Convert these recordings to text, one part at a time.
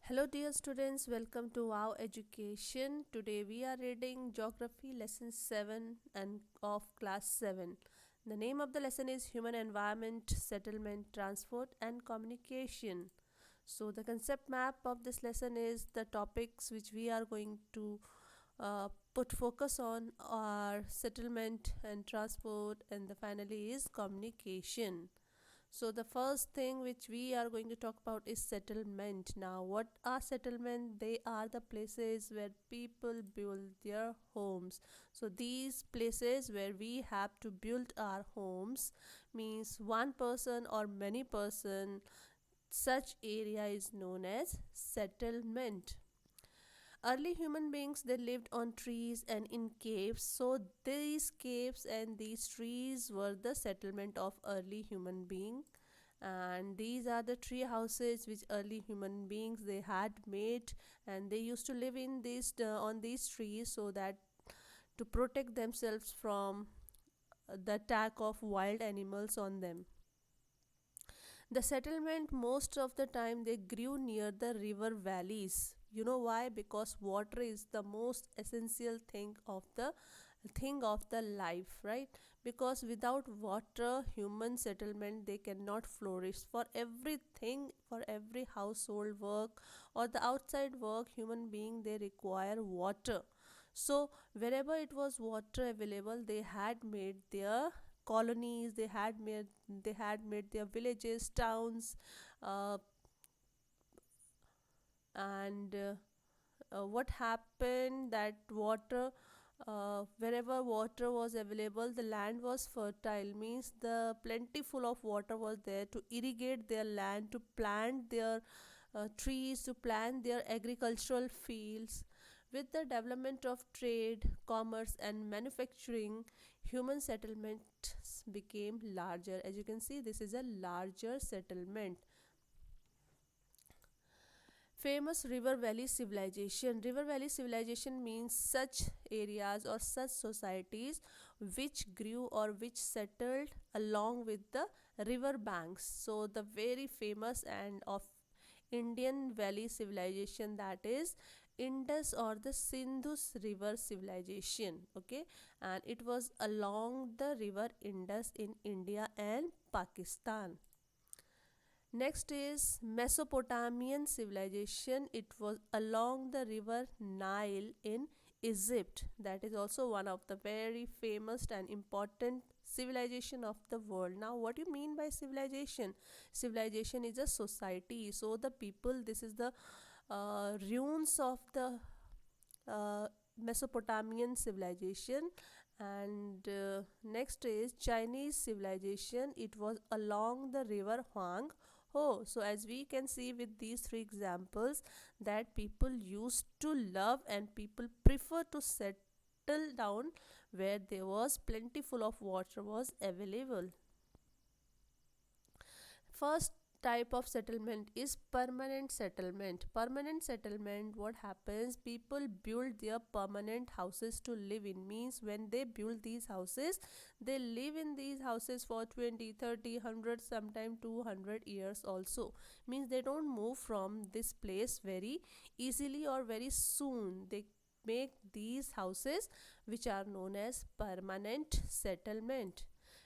Hello, dear students. Welcome to Wow Education. Today we are reading Geography Lesson 7 and of Class 7. The name of the lesson is Human Environment, Settlement, Transport, and Communication. So, the concept map of this lesson is the topics which we are going to put focus on are settlement and transport, and the finally is communication. So the first thing which we are going to talk about is settlement. Now, what are settlement? They are the places where people build their homes. So these places where we have to build our homes means one person or many person. Such area is known as settlement. Early human beings, they lived on trees and in caves. So these caves and these trees were the settlement of early human being, and these are the tree houses which early human beings they had made, and they used to live in these on these trees so that to protect themselves from the attack of wild animals on them. The settlement most of the time they grew near the river valleys. You know why? Because water is the most essential thing of the life, right? Because without water, human settlement they cannot flourish. For everything, for every household work or the outside work, human being they require water. So wherever it was water available, they had made their colonies, they had made their villages, towns, uh, and what happened that water, wherever water was available, the land was fertile, means the plentiful of water was there to irrigate their land, to plant their trees, to plant their agricultural fields. With the development of trade, commerce, and manufacturing, human settlements became larger. As you can see, this is a larger settlement. Famous river valley civilization. River valley civilization means such areas or such societies which grew or which settled along with the river banks. So the very famous and of Indian valley civilization, that is Indus or the Sindhus river civilization. Okay, and it was along the river Indus in India and Pakistan. Next is Mesopotamian civilization. It was along the river Nile in Egypt. That is also one of the very famous and important civilization of the world. Now, what do you mean by civilization? Civilization is a society. So the people, this is the ruins of the Mesopotamian civilization. And next is Chinese civilization. It was along the river Huang Ho. So as we can see with these three examples, that people used to love and people prefer to settle down where there was plentiful of water was available. First type of settlement is permanent settlement. Permanent settlement, what happens, people build their permanent houses to live in, means when they build these houses, they live in these houses for 20, 30, 100, sometime 200 years also, means they don't move from this place very easily or very soon. They make these houses which are known as permanent settlement.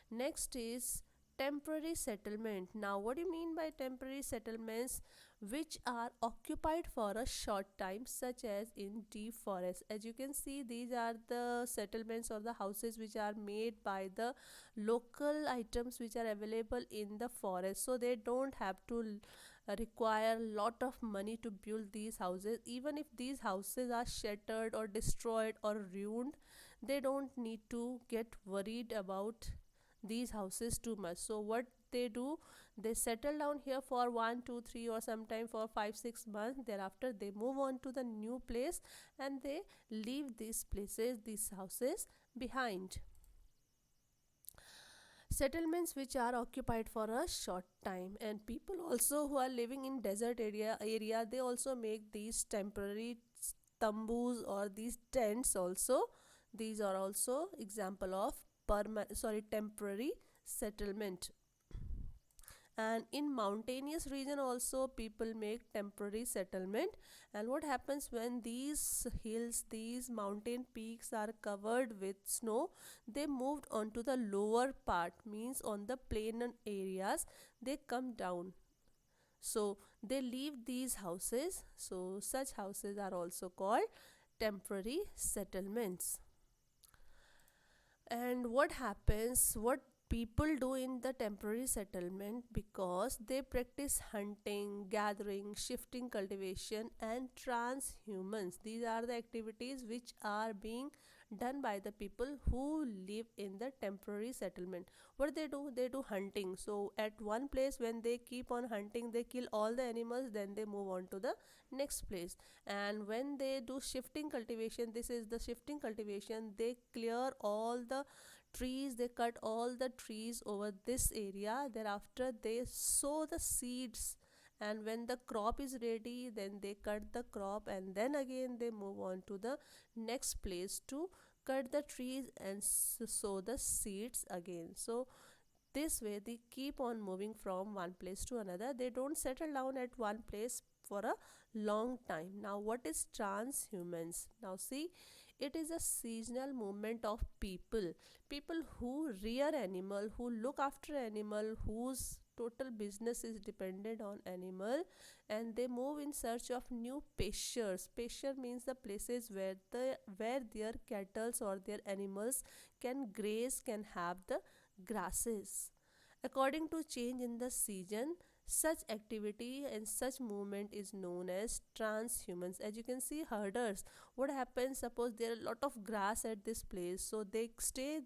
Next is temporary settlement. Now, what do you mean by temporary settlements? Which are occupied for a short time, such as in deep forest. As you can see, these are the settlements or the houses which are made by the local items which are available in the forest. So they don't have to require lot of money to build these houses. Even if these houses are shattered or destroyed or ruined, they don't need to get worried about these houses too much. So what they do, they settle down here for 1 2 3 or sometime for 5 6 months. Thereafter they move on to the new place and they leave these places, these houses behind. Settlements which are occupied for a short time, and people also who are living in desert area, they also make these temporary tamboos or these tents also. These are also example of temporary settlement. And in mountainous region also people make temporary settlement. And what happens when these hills, these mountain peaks are covered with snow, they moved onto the lower part, means on the plain areas they come down. So they leave these houses, so such houses are also called temporary settlements. And what happens, what people do in the temporary settlement, because they practice hunting, gathering, shifting, cultivation, and transhumance. These are the activities which are being done by the people who live in the temporary settlement. What do, they do hunting. So at one place, when they keep on hunting, they kill all the animals, then they move on to the next place. And when they do shifting cultivation, this is the shifting cultivation, they clear all the trees, they cut all the trees over this area, thereafter they sow the seeds, and when the crop is ready, then they cut the crop, and then again they move on to the next place to cut the trees and sow the seeds again. So this way they keep on moving from one place to another, they don't settle down at one place for a long time. Now what is transhumance? Now see, it is a seasonal movement of people who rear animal, who look after animal, whose total business is dependent on animal, and they move in search of new pastures. Pasture means the places where their cattle or their animals can graze, can have the grasses. According to change in the season, such activity and such movement is known as transhumance. As you can see, herders, what happens, suppose there are a lot of grass at this place, so they stay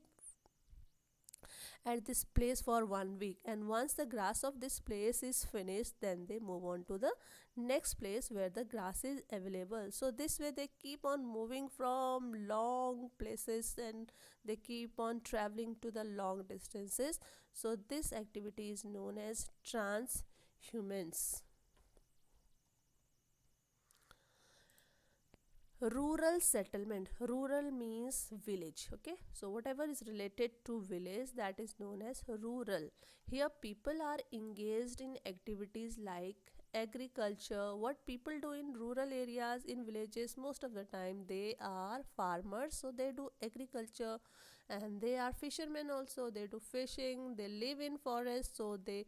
at this place for 1 week, and once the grass of this place is finished, then they move on to the next place where the grass is available. So this way they keep on moving from long places, and they keep on traveling to the long distances. So this activity is known as transhumance. Rural settlement, rural means village, okay, so whatever is related to village, that is known as rural. Here people are engaged in activities like agriculture. What people do in rural areas, in villages, most of the time they are farmers, so they do agriculture. And they are fishermen also, they do fishing, they live in forest, so they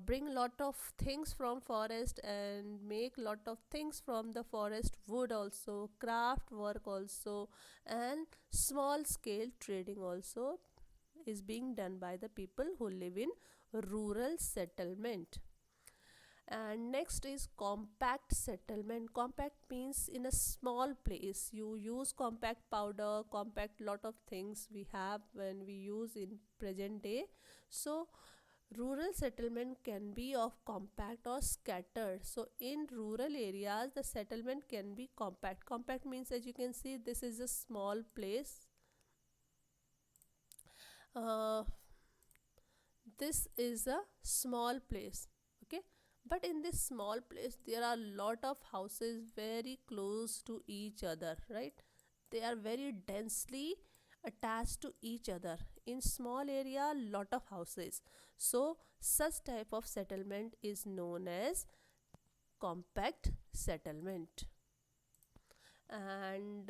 bring lot of things from forest and make lot of things from the forest, wood also, craft work also, and small scale trading also is being done by the people who live in rural settlement. And next is compact settlement. Compact means in a small place you use compact powder, compact lot of things we have when we use in present day. So rural settlement can be of compact or scattered. So in rural areas the settlement can be compact. Compact means, as you can see, this is a small place. uh, this is a small place, okay, but in this small place there are lot of houses very close to each other, right? They are very densely attached to each other. In small area, lot of houses, so such type of settlement is known as compact settlement. And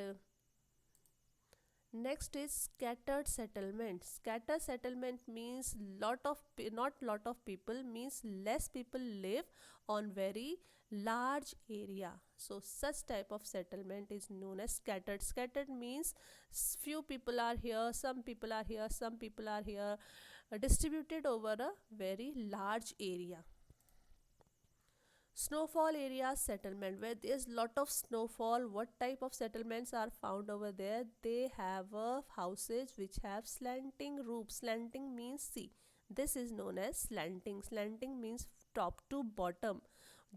next is scattered settlement. Scattered settlement means not lot of people, means less people live on very large area. So such type of settlement is known as scattered. Scattered means few people are here, some people are here, some people are here, distributed over a very large area. Snowfall area settlement, where there's lot of snowfall. What type of settlements are found over there? They have houses which have slanting roofs. Slanting means, see, this is known as slanting. Slanting means top to bottom.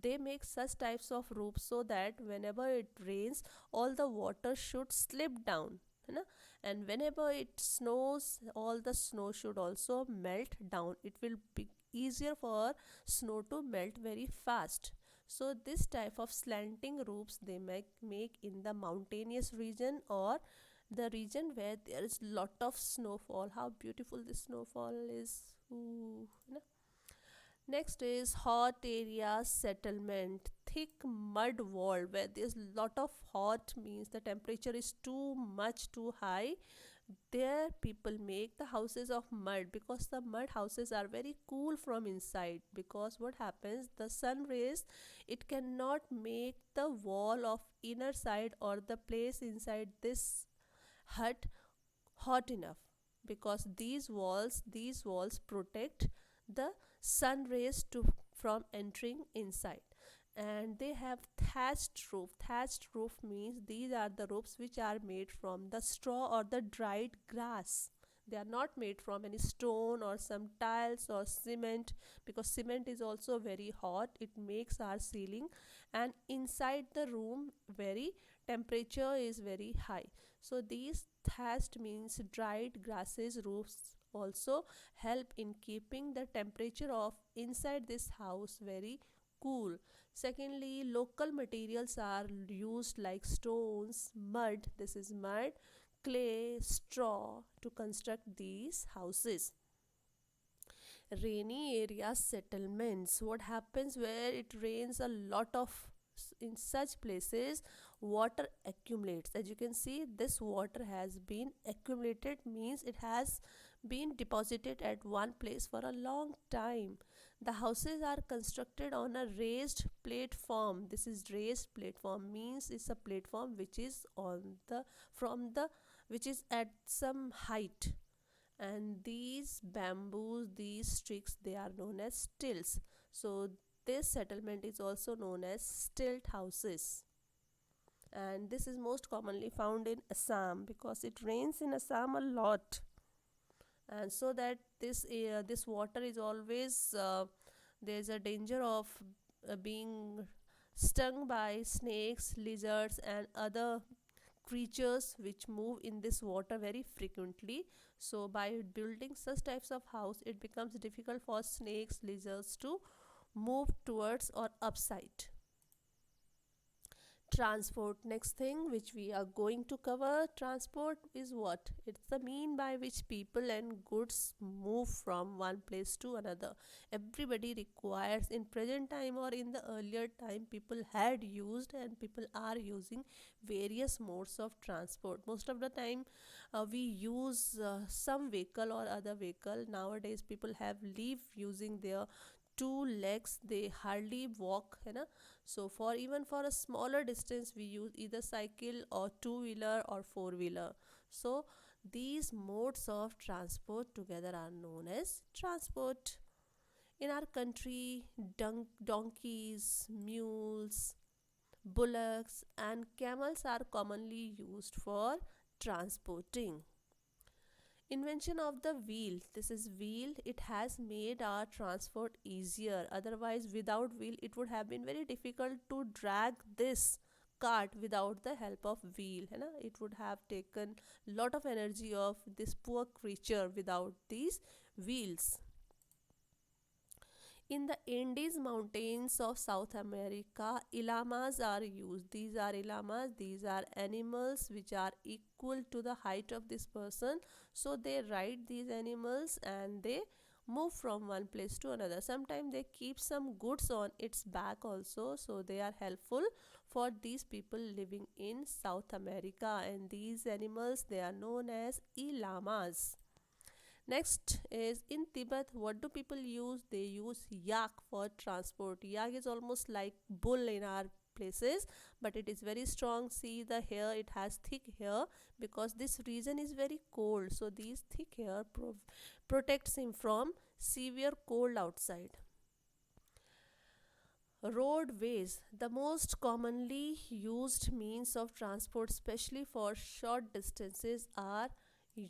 They make such types of roofs so that whenever it rains, all the water should slip down, है ना? And whenever it snows, all the snow should also melt down. It will be easier for snow to melt very fast. So this type of slanting roofs they make in the mountainous region, or the region where there is lot of snowfall. How beautiful this snowfall is. Ooh, you know? Next is hot area settlement. Thick mud wall where there's lot of hot means the temperature is too much too high. There people make the houses of mud because the mud houses are very cool from inside, because what happens, the sun rays, it cannot make the wall of inner side or the place inside this hut hot enough, because these walls protect the sun rays to from entering inside. And they have thatched roof means these are the roofs which are made from the straw or the dried grass. They are not made from any stone or some tiles or cement, because cement is also very hot, it makes our ceiling and inside the room very temperature is very high. So these thatched means dried grasses roofs also help in keeping the temperature of inside this house very cool. Secondly, local materials are used like stones, mud, this is mud, clay, straw to construct these houses. Rainy area settlements, what happens where it rains a lot of, in such places water accumulates. As you can see, this water has been accumulated means it has been deposited at one place for a long time. The houses are constructed on a raised platform. This is raised platform means it's a platform which is on the from the which is at some height. And these bamboos, these sticks, they are known as stilts. So this settlement is also known as stilt houses, and this is most commonly found in Assam because it rains in Assam a lot. And so that this water is always there's a danger of being stung by snakes, lizards and other creatures which move in this water very frequently. So by building such types of house, it becomes difficult for snakes, lizards to move towards or upside. Transport, next thing which we are going to cover. Transport is what, it's the mean by which people and goods move from one place to another. Everybody requires, in present time or in the earlier time, people had used and people are using various modes of transport. Most of the time we use some vehicle or other vehicle. Nowadays people have leave using their two legs, they hardly walk, you know. So for even for a smaller distance we use either cycle or two wheeler or four wheeler. So these modes of transport together are known as transport. In our country, donkeys, mules, bullocks and camels are commonly used for transporting. Invention of the wheel, this is wheel, it has made our transport easier. Otherwise without wheel it would have been very difficult to drag this cart without the help of wheel, है ना. It would have taken lot of energy of this poor creature without these wheels. In the Andes mountains of South America, llamas are used. These are llamas, these are animals which are equal to the height of this person. So they ride these animals and they move from one place to another. Sometimes they keep some goods on its back also. So they are helpful for these people living in South America. And these animals, they are known as llamas. Next is in Tibet, what do people use? They use yak for transport. Yak is almost like bull in our places, but it is very strong. See the hair, it has thick hair because this region is very cold. So these thick hair protects him from severe cold outside. Roadways, the most commonly used means of transport, especially for short distances, are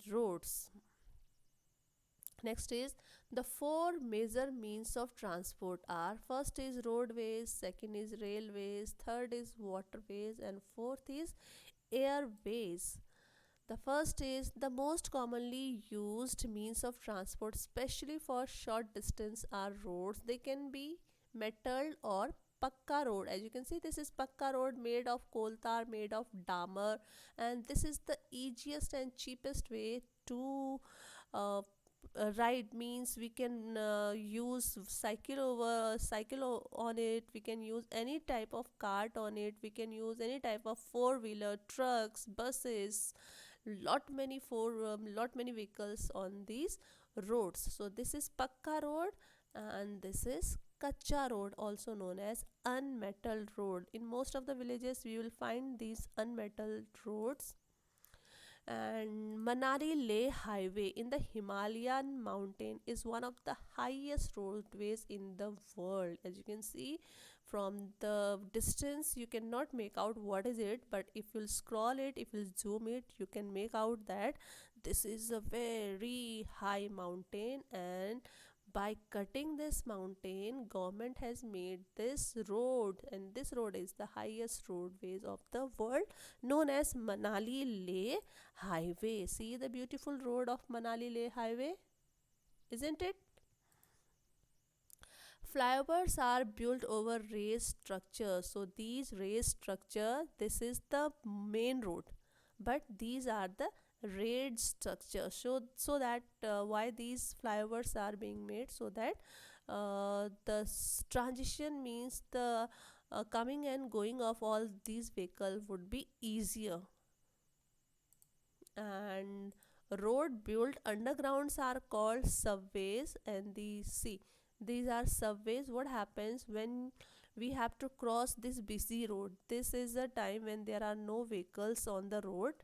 roads. Next is the four major means of transport are: first is roadways, second is railways, third is waterways, and fourth is airways. The first is the most commonly used means of transport, especially for short distance, are roads. They can be metal or pakka road. As you can see, this is pakka road made of coal tar, made of damar, and this is the easiest and cheapest way to uh, ride means we can use on it, we can use any type of cart on it, we can use any type of four wheeler, trucks, buses, lot many vehicles on these roads. So this is pakka road, and this is kacha road, also known as unmetalled road. In most of the villages we will find these unmetalled roads. And Manali Leh Highway in the Himalayan mountain is one of the highest roadways in the world. As you can see from the distance, you cannot make out what is it, but if you'll scroll it, if you'll zoom it, you can make out that this is a very high mountain. And by cutting this mountain, government has made this road, and this road is the highest roadways of the world, known as Manali Leh Highway. See the beautiful road of Manali Leh Highway, isn't it? Flyovers are built over raised structures. So these raised structure, this is the main road, but these are the raised structure. So that why these flyovers are being made, so that transition means the coming and going of all these vehicles would be easier. And road built undergrounds are called subways. And these are subways. What happens when we have to cross this busy road? This is a time when there are no vehicles on the road.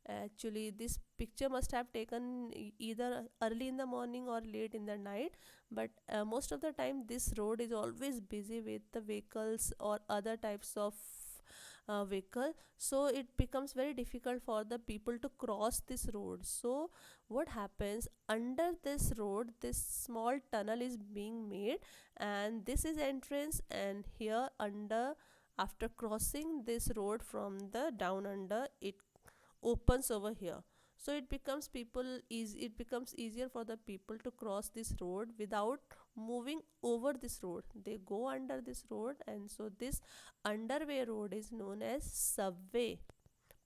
Actually, this picture must have taken either early in the morning or late in the night, but most of the time this road is always busy with the vehicles or other types of vehicle. So it becomes very difficult for the people to cross this road. So what happens, under this road this small tunnel is being made, and this is entrance, and here under, after crossing this road from the down under, it opens over here. So it becomes easier for the people to cross this road without moving over this road. They go under this road, and so this underway road is known as subway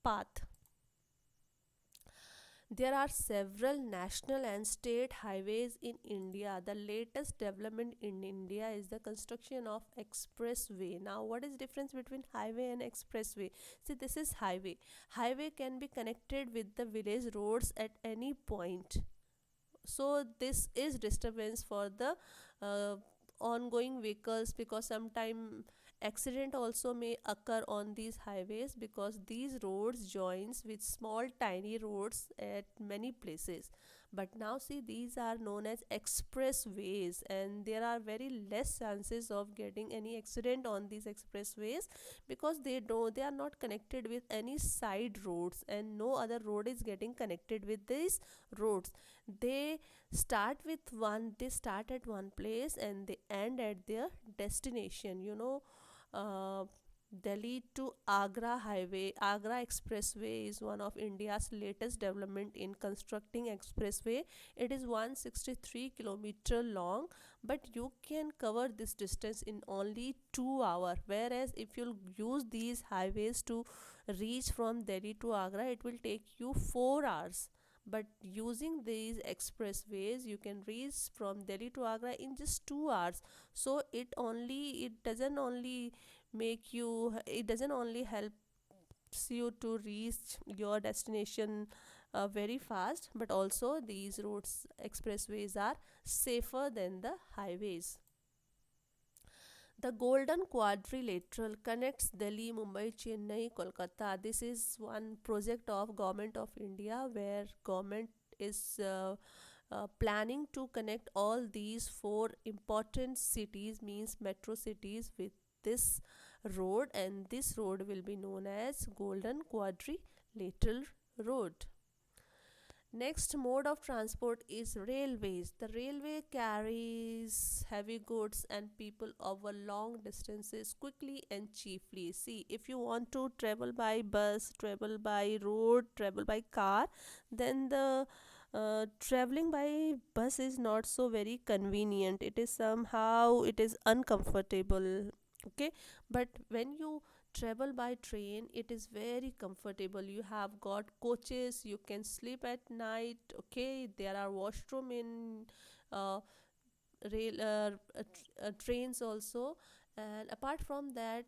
path. There are several national and state highways in India. The latest development in India is the construction of expressway. Now, what is difference between highway and expressway? See, this is highway. Highway can be connected with the village roads at any point. So this is disturbance for the uh, ongoing vehicles, because sometime accident also may occur on these highways, because these roads joins with small tiny roads at many places. But now see, these are known as expressways, and there are very less chances of getting any accident on these expressways, because they are not connected with any side roads, and no other road is getting connected with these roads. They they start at one place and they end at their destination. uh, Delhi to Agra highway, Agra expressway is one of India's latest development in constructing expressway. It is 163-kilometer long, but you can cover this distance in only 2 hours. Whereas if you use these highways to reach from Delhi to Agra, it will take you 4 hours. But using these expressways, you can reach from Delhi to Agra in just 2 hours. So it doesn't only helps you to reach your destination very fast, but also these roads expressways are safer than the highways. The Golden Quadrilateral connects Delhi, Mumbai, Chennai, Kolkata. This is one project of Government of India, where government is planning to connect all these four important cities, means metro cities, with this road, and this road will be known as Golden Quadrilateral Road. Next mode of transport is railways. The railway carries heavy goods and people over long distances quickly and cheaply. See, if you want to travel by bus, travel by road, travel by car, then the traveling by bus is not so very convenient. It is uncomfortable. Okay, but when you travel by train, it is very comfortable. You have got coaches, you can sleep at night. Okay, there are washroom in uh, trains also. And apart from that,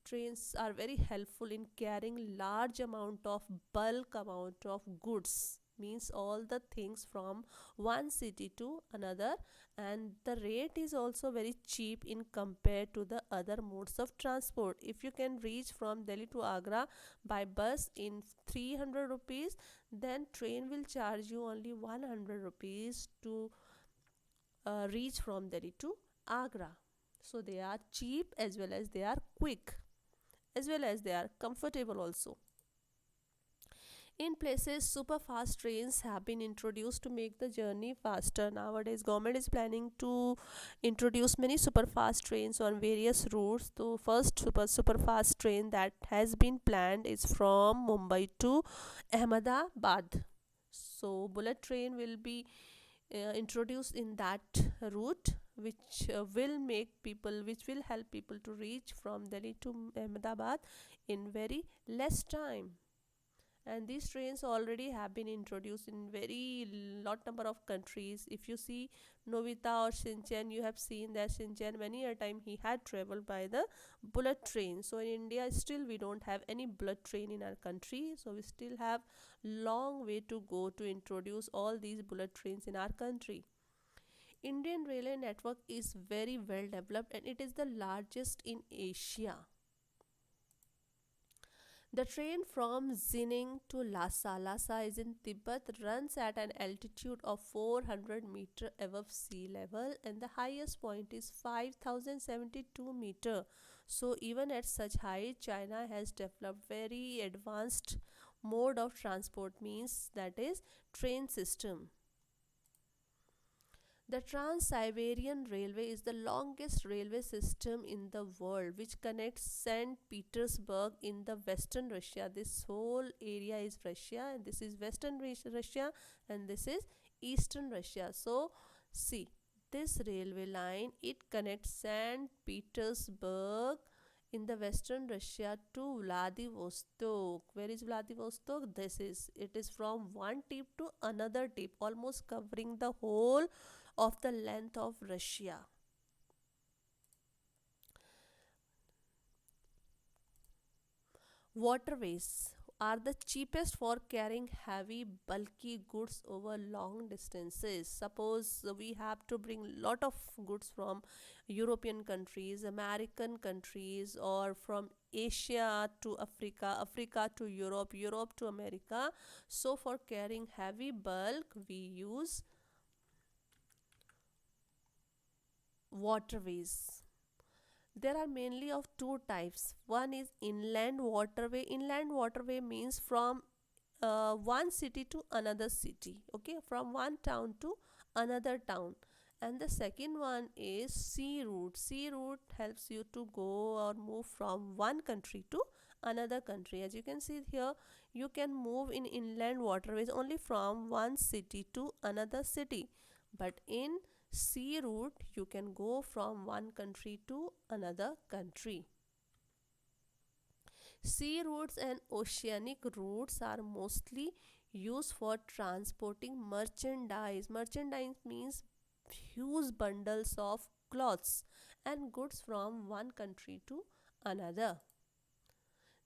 trains are very helpful in carrying large amount of bulk amount of goods, means all the things from one city to another. And the rate is also very cheap in compared to the other modes of transport. If you can reach from Delhi to Agra by bus in 300 rupees, then train will charge you only 100 rupees to reach from Delhi to Agra. So they are cheap as well as they are quick, as well as they are comfortable also. In places, super fast trains have been introduced to make the journey faster. Nowadays, government is planning to introduce many super fast trains on various routes. The first super fast train that has been planned is from Mumbai to Ahmedabad. So bullet train will be introduced in that route, which will help people to reach from Delhi to Ahmedabad in very less time. And these trains already have been introduced in very lot number of countries. If you see Novita or Shinchan, you have seen that Shinchan many a time he had traveled by the bullet train. So in India still we don't have any bullet train in our country, so we still have long way to go to introduce all these bullet trains in our country. Indian railway network is very well developed and it is the largest in Asia. The train from Xining to Lhasa, Lhasa is in Tibet, runs at an altitude of 400 meter above sea level, and the highest point is 5072 meter. So even at such height, China has developed very advanced mode of transport, means that is train system. The Trans Siberian Railway is the longest railway system in the world, which connects St. Petersburg in the western Russia. This whole area is Russia, and this is western Russia, and this is eastern Russia. So, see, this railway line, it connects St. Petersburg in the western Russia to Vladivostok. Where is Vladivostok? This is, it is from one tip to another tip, almost covering the whole of the length of Russia. Waterways are the cheapest for carrying heavy bulky goods over long distances. Suppose we have to bring lot of goods from European countries, American countries, or from Asia to Africa, Africa to Europe, Europe to America. So for carrying heavy bulk we use waterways. There are mainly of two types. One is inland waterway. Inland waterway means from one city to another city, okay, from one town to another town. And the second one is sea route. Sea route helps you to go or move from one country to another country. As you can see here, you can move in inland waterways only from one city to another city, but in sea route you can go from one country to another country. Sea routes and oceanic routes are mostly used for transporting merchandise. Merchandise means huge bundles of cloths and goods from one country to another.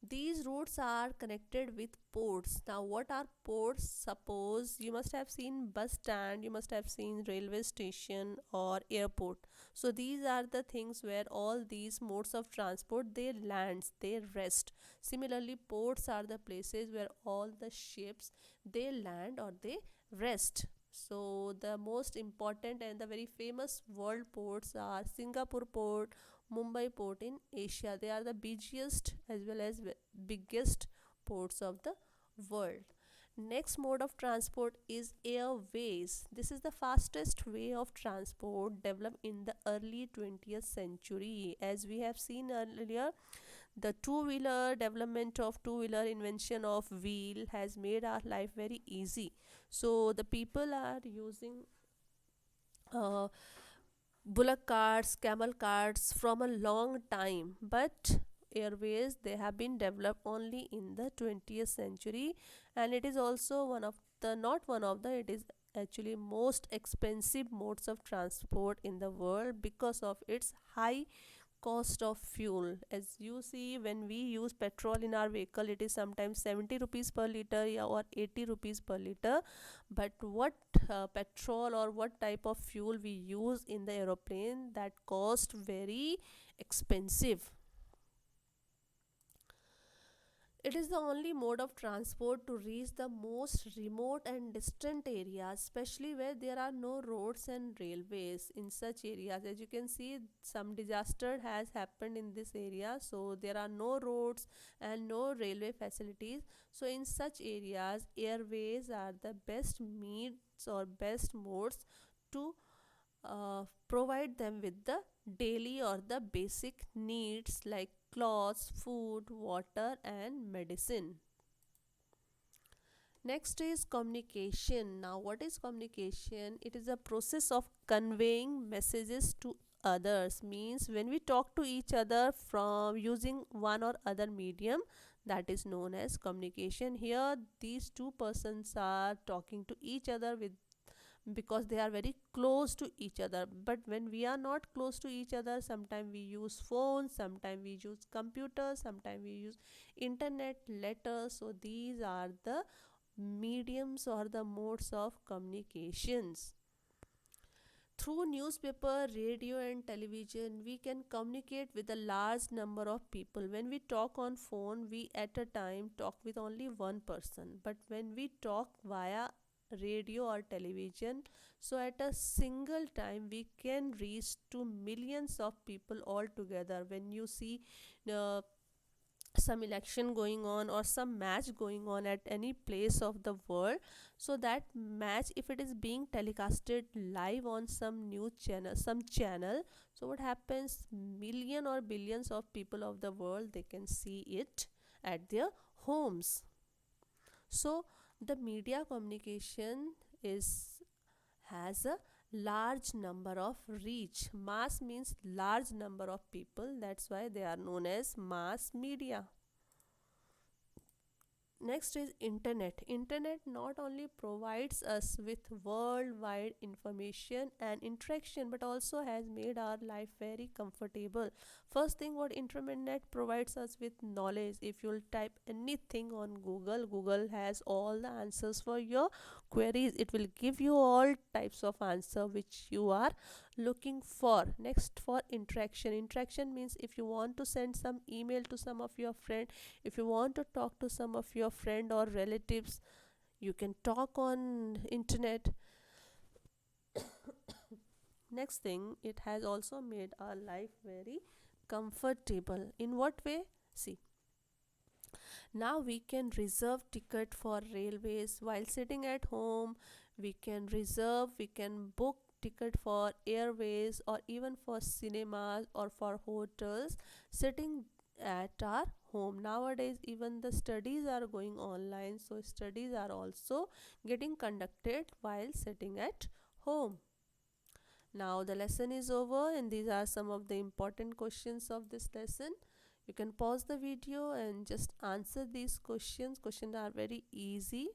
These routes are connected with ports. Now what are ports? Suppose you must have seen bus stand, you must have seen railway station or airport. So these are the things where all these modes of transport they lands, they rest. Similarly, ports are the places where all the ships they land or they rest. So the most important and the very famous world ports are Singapore port, Mumbai port in Asia. They are the busiest as well as biggest ports of the world. Next mode of transport is airways. This is the fastest way of transport developed in the early 20th century. As we have seen earlier, the two-wheeler development of two-wheeler invention of wheel has made our life very easy. So the people are using uh, bullock carts, camel carts from a long time, but airways they have been developed only in the 20th century, and it is also one of the not one of the it is actually most expensive modes of transport in the world because of its high cost of fuel. As you see, when we use petrol in our vehicle, it is sometimes 70 rupees per liter, yeah, or 80 rupees per liter. But what petrol or what type of fuel we use in the aeroplane, that cost very expensive. It is the only mode of transport to reach the most remote and distant areas, especially where there are no roads and railways in such areas. As you can see, some disaster has happened in this area, so there are no roads and no railway facilities. So, in such areas, airways are the best means or best modes to provide them with the daily or the basic needs like clothes, food, water, and medicine. Next is communication. Now, what is communication? It is a process of conveying messages to others. Means when we talk to each other from using one or other medium, that is known as communication. Here, these two persons are talking to each other with because they are very close to each other. But when we are not close to each other, sometimes we use phones, sometimes we use computers, sometimes we use internet, letters. So these are the mediums or the modes of communications. Through newspaper, radio, and television, we can communicate with a large number of people. When we talk on phone, we at a time talk with only one person. But when we talk via radio or television, so at a single time we can reach to millions of people all together. When you see uh, some election going on or some match going on at any place of the world, so that match if it is being telecasted live on some news channel, some channel, so what happens, million or billions of people of the world they can see it at their homes. So the media communication is has a large number of reach. Mass means large number of people, that's why they are known as mass media. Next is internet. Internet not only provides us with worldwide information and interaction, but also has made our life very comfortable. First thing, what internet provides us with knowledge. If you'll type anything on Google, Google has all the answers for your queries. It will give you all types of answer which you are looking for. Next, for interaction. Interaction means if you want to send some email to some of your friend, if you want to talk to some of your friend or relatives, you can talk on internet. Next thing, it has also made our life very comfortable. In what way? See, now we can reserve ticket for railways while sitting at home. We can reserve, we can book ticket for airways or even for cinemas or for hotels sitting at our home. Nowadays even the studies are going online, so studies are also getting conducted while sitting at home. Now the lesson is over, and these are some of the important questions of this lesson. You can pause the video and just answer these questions. Questions are very easy.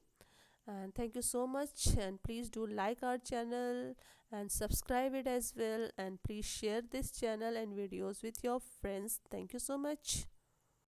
And thank you so much. And please do like our channel and subscribe it as well. And please share this channel and videos with your friends. Thank you so much.